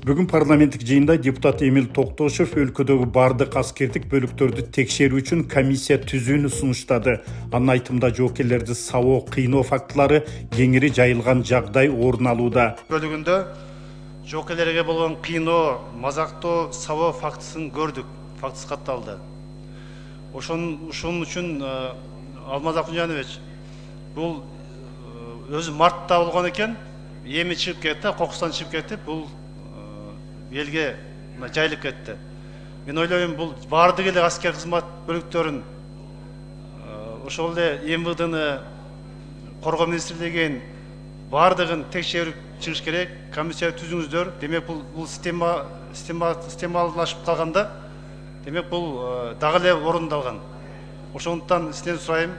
Бүгін парламенттік жиында депутат Эмил Токтошев өлкөдөгү бардык аскердик бөлүктөрдү текшерүү үчүн комиссия түзүүнү сунуштады. Анын айтымында жоокерлерди сабоо кыйноо фактылары кеңири жайылган жагдай орун алууда. Бөлүгүндө жоокерлерге болгон кыйноо, мазактоо, сабоо фактысын көрдүк, фактысы катталды. Ошон үчүн Алмаз Акунжанович бул өзү мартта болгон экен, эми чыгып кетти, кокустан чыгып кетип, бул элге жайылып кетти. Мен ойлойм, бул баардык эле аскер кызмат бөлүктөрүн ошол эле МВДны, коргоо министрлигин баардыгын текшерип чыгыш керек, комиссия түзүңүздөр. Демек бул системалашып калганда, демек бул дагы эле орундалган. Ошондуктан сизден сурайм,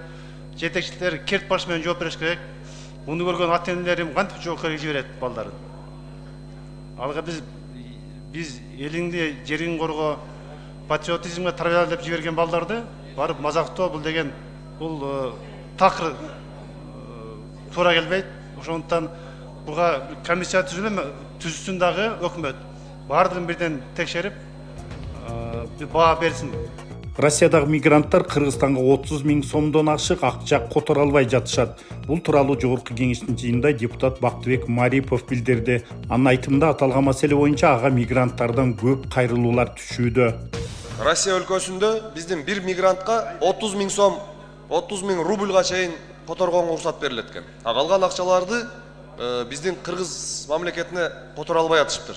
жетекчилер керт баш менен жооп бериш керек. Муну көргөн ата энелерим кантип жоокерге жиберет балдарын? Алга биз элиңди, жериңди коргоо, патриотизмге тарбиялап деп жиберген балдарды барып мазактоо, бул деген бул такыр туура келбейт. Ошондуктан буга комиссия түзүлсүн дагы өкмөт. Баардыгын бирден текшерип баа берсин. Россиядагы мигранттар Кыргызстанга 30 000 сомдон ашык акча которо албай жатышат. Бул тууралуу жогорку кеңештин жыйынында депутат Бактыбек Марипов билдирди. Анын айтымында аталган маселе боюнча ага мигранттардан көп кайрылуулар түшүүдө. Россия өлкөсүндө биздин бир мигрантка 30 000 сом, 30 000 рубльга чейин которгонго уруксат берилет экен. А калган акчаларды биздин Кыргыз мамлекетине которо албай атышыптыр.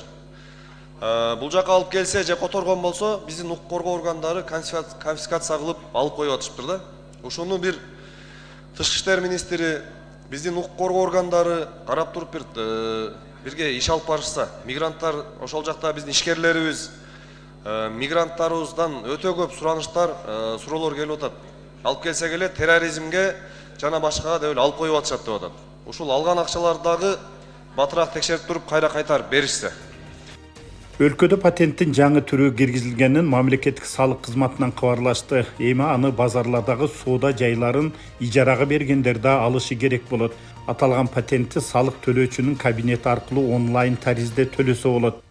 Бул жака алып келсе же которгон болсо, биздин укук коргоо органдары конфискация кылып алып коюп атышыптыр да. Ошону бир тышкы иштер министри, биздин укук коргоо органдары карап туруп бирге иш алып барышса, мигранттар ошол жакта биздин ишкерлерибиз, мигранттарыбыздан өтө көп сураныштар, суроолор келип атат. Алып келсек эле терроризмге жана башкага деп эле алып коюп атышат деп атат. Ушул алган акчаларды дагы батыраак текшерип туруп кайтарып беришсе. Өлкөдө патенттин жаңы түрү киргизилгенин мамлекеттик салык кызматынан кабарлашты. Эми аны базарлардагы соода жайларын ижарага бергендер да алышы керек болот. Аталган патентти салык төлөөчүнүн кабинети аркылуу онлайн таризде төлөсө болот.